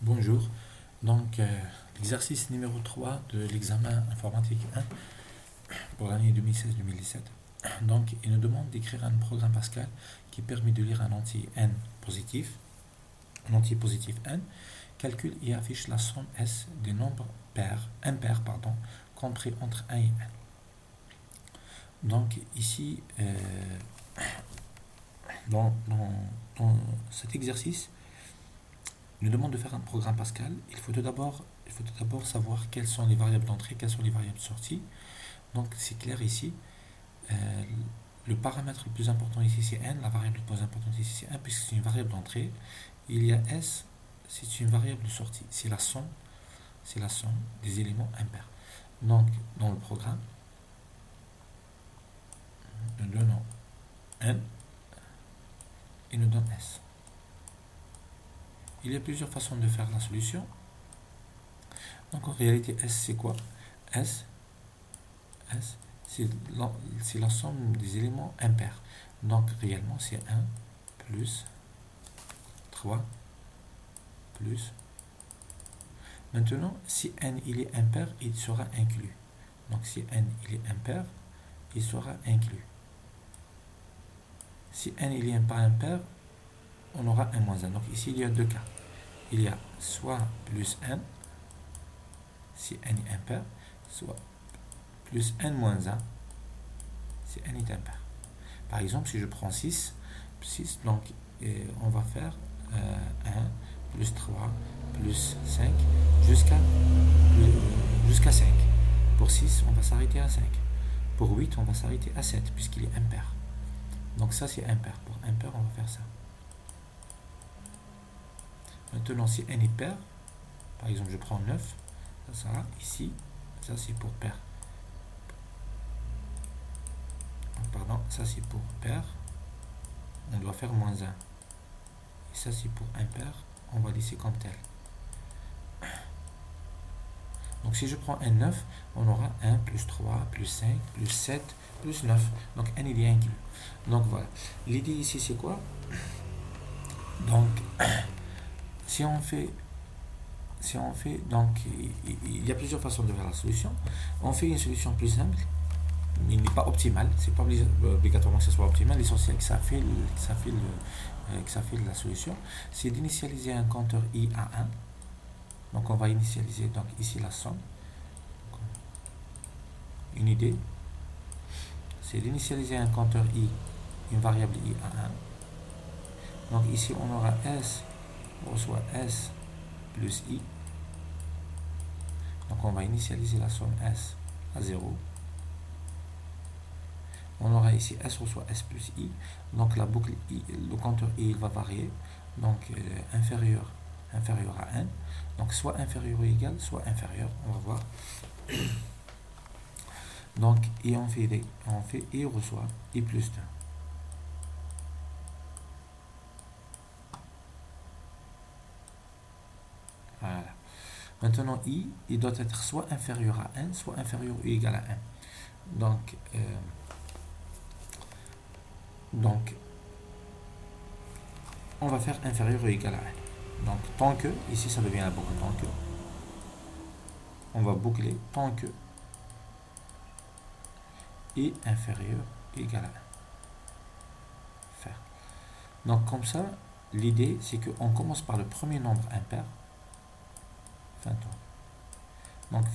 Bonjour, donc l'exercice numéro 3 de l'examen informatique 1 pour l'année 2016-2017. Donc il nous demande d'écrire un programme Pascal qui permet de lire un entier n positif, n, calcule et affiche la somme S des nombres impairs compris entre 1 et n. Donc ici, dans cet exercice, il nous demande de faire un programme Pascal. Il faut tout d'abord savoir quelles sont les variables d'entrée, quelles sont les variables de sortie. Donc c'est clair ici. Le paramètre le plus important ici c'est n, la variable la plus importante ici c'est 1 puisque c'est une variable d'entrée. Il y a s, c'est une variable de sortie. C'est la somme des éléments impairs. Donc dans le programme, nous donnons n et nous donne s. Il y a plusieurs façons de faire la solution. Donc en réalité, S c'est quoi? S c'est la somme des éléments impairs. Donc réellement c'est 1 plus 3 plus. Maintenant, si n il est impair, il sera inclus. Donc si n il est impair, il sera inclus. Si n il est pas impair, on aura 1 moins 1. Donc ici il y a deux cas. Il y a soit plus n, si n est impair, soit plus n moins 1, si n est impair. Par exemple, si je prends 6, donc on va faire 1, plus 3, plus 5, jusqu'à 5. Pour 6, on va s'arrêter à 5. Pour 8, on va s'arrêter à 7, puisqu'il est impair. Donc ça, c'est impair. Pour impair, on va faire ça. Maintenant, si n est pair, par exemple, je prends 9, ça sera ici, ça c'est pour pair. Pardon, ça c'est pour pair, on doit faire moins 1. Et ça c'est pour impair, on va laisser comme tel. Donc si je prends n 9, on aura 1 plus 3, plus 5, plus 7, plus 9. Donc n il est inclus. Donc voilà. L'idée ici c'est quoi? Donc si on fait, donc il y a plusieurs façons de faire la solution. On fait une solution plus simple, mais il n'est pas optimal. C'est pas obligatoirement que ce soit optimal. L'essentiel que ça fait la solution, c'est d'initialiser un compteur i à 1. Donc on va initialiser donc ici la somme. Une idée, c'est d'initialiser un compteur i, une variable i à 1. Donc ici on aura s reçoit s plus i. Donc on va initialiser la somme s à 0. On aura ici s reçoit s plus i. Donc la boucle i, le compteur i il va varier. Donc inférieur à 1. Donc soit inférieur ou égal, soit inférieur. On va voir. Donc et on fait i reçoit i plus 2. Voilà. Maintenant i, il doit être soit inférieur à 1, soit inférieur ou égal à 1. Donc on va faire inférieur ou égal à 1. Donc tant que, ici ça devient la boucle tant que. On va boucler tant que est inférieur ou égal à 1. Faire. Donc comme ça, l'idée c'est qu'on commence par le premier nombre impair. Donc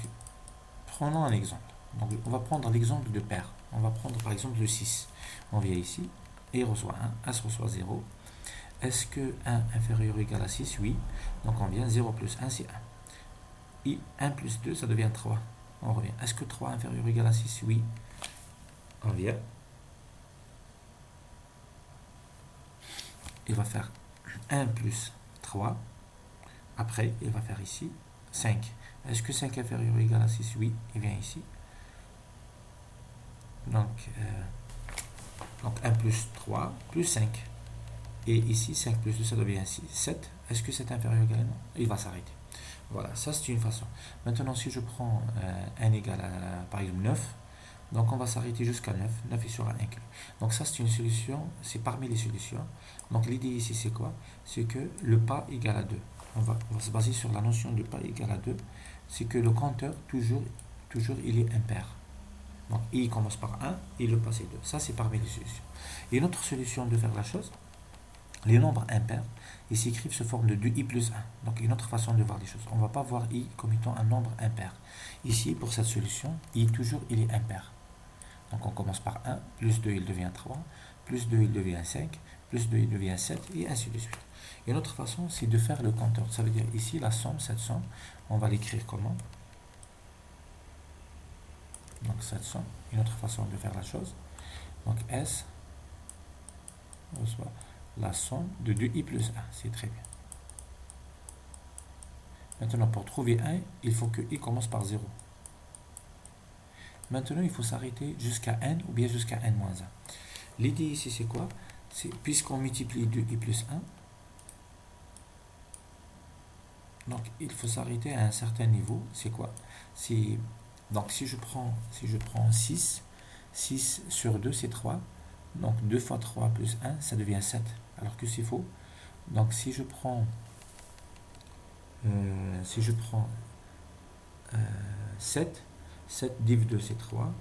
prenons un exemple. Donc on va prendre l'exemple de pair. On va prendre par exemple le 6. On vient ici, et reçoit 1, s reçoit 0. Est-ce que 1 inférieur ou égal à 6? Oui. Donc on vient 0 plus 1 c'est 1. Et 1 plus 2 ça devient 3. On revient. Est-ce que 3 inférieur ou égal à 6? Oui. On vient. Il va faire 1 plus 3. Après, il va faire ici 5. Est-ce que 5 inférieur ou égal à 6? Oui. Il vient ici. Donc 1 plus 3 plus 5. Et ici, 5 plus 2, ça devient 7. Est-ce que c'est inférieur ou égal à 1? Il va s'arrêter. Voilà, ça c'est une façon. Maintenant, si je prends n égale à, par exemple, 9, donc on va s'arrêter jusqu'à 9. 9 il sera inclus. Donc ça c'est une solution, c'est parmi les solutions. Donc l'idée ici c'est quoi? C'est que le pas égale à 2. on va se baser sur la notion de pas égal à 2, c'est que le compteur, toujours, il est impair. Donc, i commence par 1 et le passé 2. Ça, c'est parmi les solutions. Et une autre solution de faire la chose, les nombres impairs, ils s'écrivent sous forme de 2i plus 1. Donc, une autre façon de voir les choses. On ne va pas voir i comme étant un nombre impair. Ici, pour cette solution, i, toujours, il est impair. Donc, on commence par 1, plus 2, il devient 3, plus 2, il devient 5, plus 2, il devient 7, et ainsi de suite. Et une autre façon, c'est de faire le compteur. Ça veut dire ici, la somme, cette somme, on va l'écrire comment? Donc, cette somme, une autre façon de faire la chose. Donc, S reçoit la somme de 2i plus 1. C'est très bien. Maintenant, pour trouver 1, il faut que i commence par 0. Maintenant, il faut s'arrêter jusqu'à n ou bien jusqu'à n moins 1. L'idée ici, c'est quoi? C'est puisqu'on multiplie 2i plus 1, donc il faut s'arrêter à un certain niveau. C'est quoi? Donc si je prends 6, 6 sur 2, c'est 3. Donc 2 fois 3 plus 1, ça devient 7. Alors que c'est faux. Donc si je prends 7, 7 div 2, c'est 3.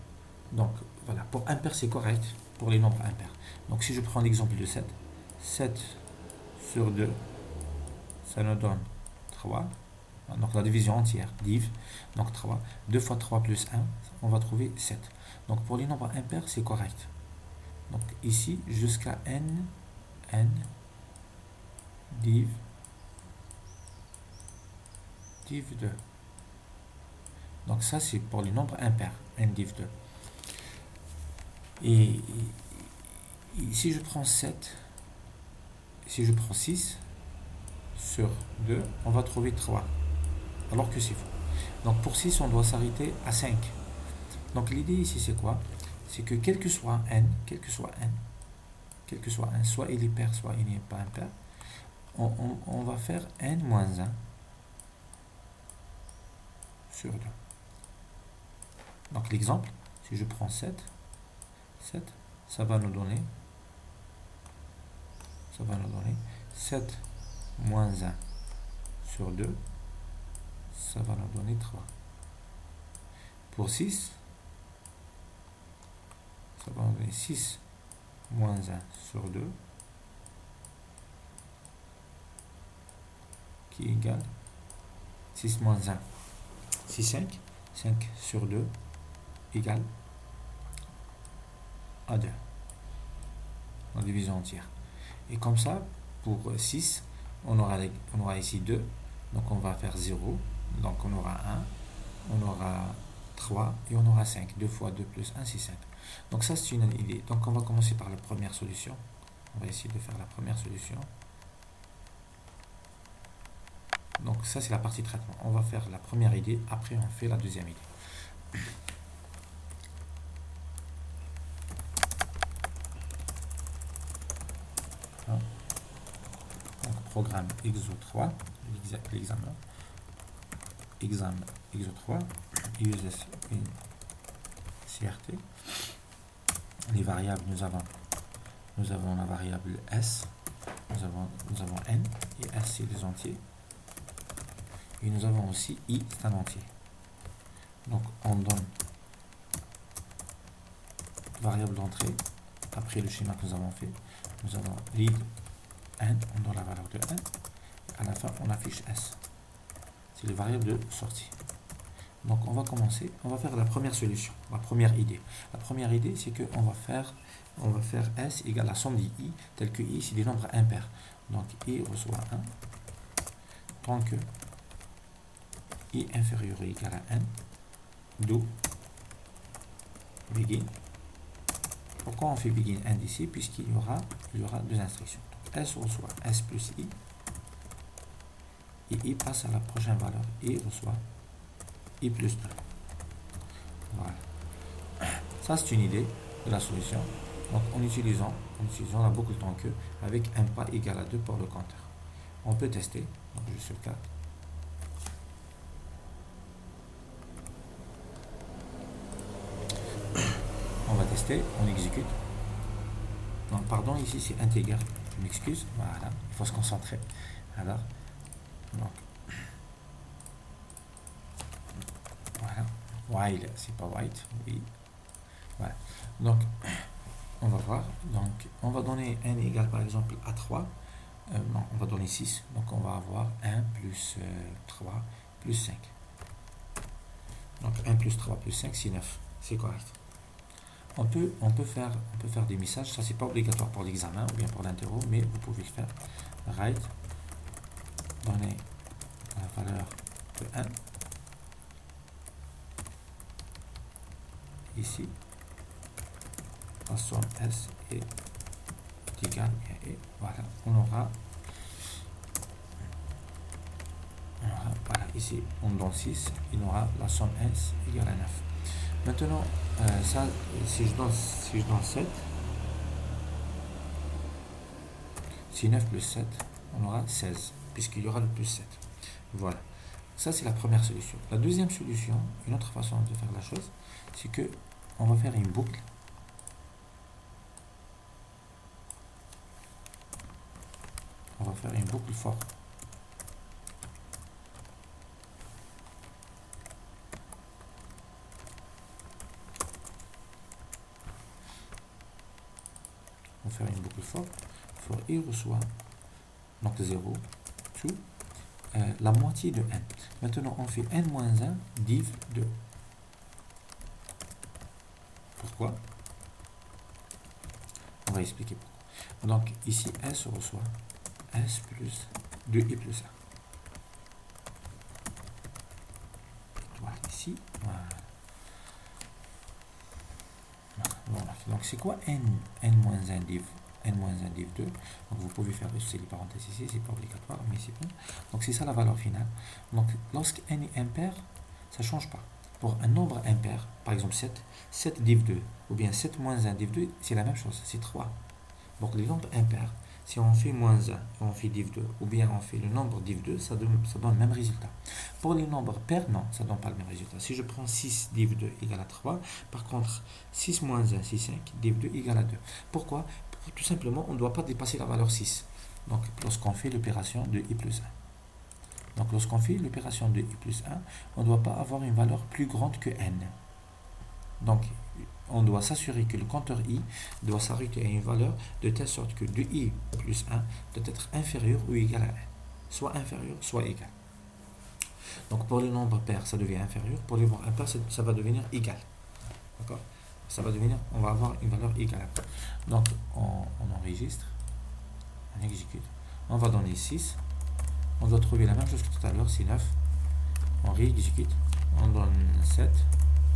Donc voilà, pour impair, c'est correct pour les nombres impairs. Donc si je prends l'exemple de 7, 7 sur 2, ça nous donne 3. Donc la division entière, div, donc 3. 2 fois 3 plus 1, on va trouver 7. Donc pour les nombres impairs, c'est correct. Donc ici, jusqu'à n div 2. Donc ça, c'est pour les nombres impairs, n div 2. Et si je prends 7, si je prends 6 sur 2, on va trouver 3. Alors que c'est faux. Donc pour 6, on doit s'arrêter à 5. Donc l'idée ici, c'est quoi? C'est que quel que soit n, soit il est pair, soit il n'est pas impair, on va faire n moins 1 sur 2. Donc l'exemple, si je prends 7, ça va nous donner 7 moins 1 sur 2, ça va nous donner 3. Pour 6, ça va nous donner 6 moins 1 sur 2, qui égale 6 moins 1, c'est 5. 5 sur 2 égale à 2 en division entière. Et comme ça, pour 6, on aura ici 2, donc on va faire 0, donc on aura 1, on aura 3 et on aura 5. 2 fois 2 plus 1, c'est 5. Donc ça, c'est une idée. Donc on va commencer par la première solution. On va essayer de faire la première solution. Donc ça, c'est la partie traitement. On va faire la première idée, après on fait la deuxième idée. Donc programme EXO 3, l'examen. Examen EXO 3, uses une CRT. Les variables, nous avons la variable S, nous avons N, et S c'est des entiers. Et nous avons aussi I, c'est un entier. Donc on donne variable d'entrée, après le schéma que nous avons fait, nous avons read N, on donne la valeur de N, et à la fin on affiche S. C'est les variables de sortie. Donc on va commencer, on va faire la première solution, la première idée. La première idée, c'est qu'on va faire S égale la somme d'I, tel que I, c'est des nombres impairs. Donc I reçoit 1, tant que I inférieur ou égal à N, do begin. Pourquoi on fait begin N ici? Puisqu'il y aura deux instructions. Donc S reçoit S plus I, et I passe à la prochaine valeur. I reçoit I plus 2. Voilà. Ça, c'est une idée de la solution. Donc, en utilisant la boucle tant que avec un pas égal à 2 pour le compteur. On peut tester. Donc, je suis 4. On va tester, on exécute. Non, pardon, ici c'est intégral. Je m'excuse. Voilà, il faut se concentrer. Alors, Donc, voilà. While, c'est pas white, oui. Voilà. Donc, on va voir. Donc, on va donner n égale par exemple à 3. Non, on va donner 6. Donc, on va avoir 1 plus 3 plus 5. Donc, 1 plus 3 plus 5, c'est 9. C'est correct. On peut faire des messages. Ça, c'est pas obligatoire pour l'examen ou bien pour l'interro, mais vous pouvez le faire. Write, donner la valeur de 1. Ici, la somme S est égale à E. Voilà, on aura voilà, ici, on donne 6, il aura la somme S égale à 9. Maintenant, ça, si je donne 7, si 9 plus 7, on aura 16, puisqu'il y aura le plus 7. Voilà. Ça, c'est la première solution. La deuxième solution, une autre façon de faire la chose, c'est que on va faire une boucle. On va faire une boucle for. On va faire une boucle for. For i reçoit donc 0, 2, la moitié de n. Maintenant, on fait n moins 1 div 2. Pourquoi? On va expliquer pourquoi. Donc, ici, S reçoit S plus 2i plus 1. Voilà, ici. Voilà. Voilà. Donc, c'est quoi n moins 1 div 2? Donc, vous pouvez faire aussi les parenthèses ici, c'est pas obligatoire, mais c'est bon. Donc, c'est ça la valeur finale. Donc, lorsque n est impair, ça ne change pas. Pour un nombre impair, par exemple 7 div 2, ou bien 7 moins 1 div 2, c'est la même chose, c'est 3. Donc, les nombres impairs, si on fait moins 1, on fait div 2, ou bien on fait le nombre div 2, ça donne le même résultat. Pour les nombres pairs, non, ça ne donne pas le même résultat. Si je prends 6 div 2 égale à 3, par contre, 6 moins 1, c'est 5, div 2 égale à 2. Pourquoi? Tout simplement, on ne doit pas dépasser la valeur 6. Donc, lorsqu'on fait l'opération de i plus 1. Donc, lorsqu'on fait l'opération de i plus 1, on ne doit pas avoir une valeur plus grande que n. Donc, on doit s'assurer que le compteur i doit s'arrêter à une valeur de telle sorte que 2i plus 1 doit être inférieur ou égal à 1. Soit inférieur, soit égal. Donc, pour les nombres pairs, ça devient inférieur. Pour les nombres impairs, ça va devenir égal. D'accord? Ça va devenir, on va avoir une valeur égale à 1. Donc, on enregistre, on exécute. On va donner 6. On doit trouver la même chose que tout à l'heure, c'est 9. On réexécute. On donne 7.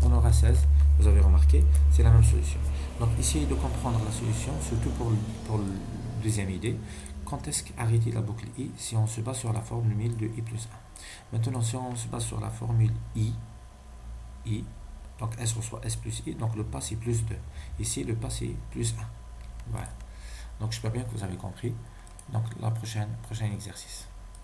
On aura 16. Vous avez remarqué, c'est la même solution. Donc, essayez de comprendre la solution, surtout pour la deuxième idée. Quand est-ce qu'arrêter la boucle i si on se base sur la formule de i plus 1? Maintenant, si on se base sur la formule i, donc s reçoit s plus i, donc le pas c'est plus 2. Ici, le pas c'est plus 1. Voilà. Donc, j'espère bien que vous avez compris. Donc, prochain exercice.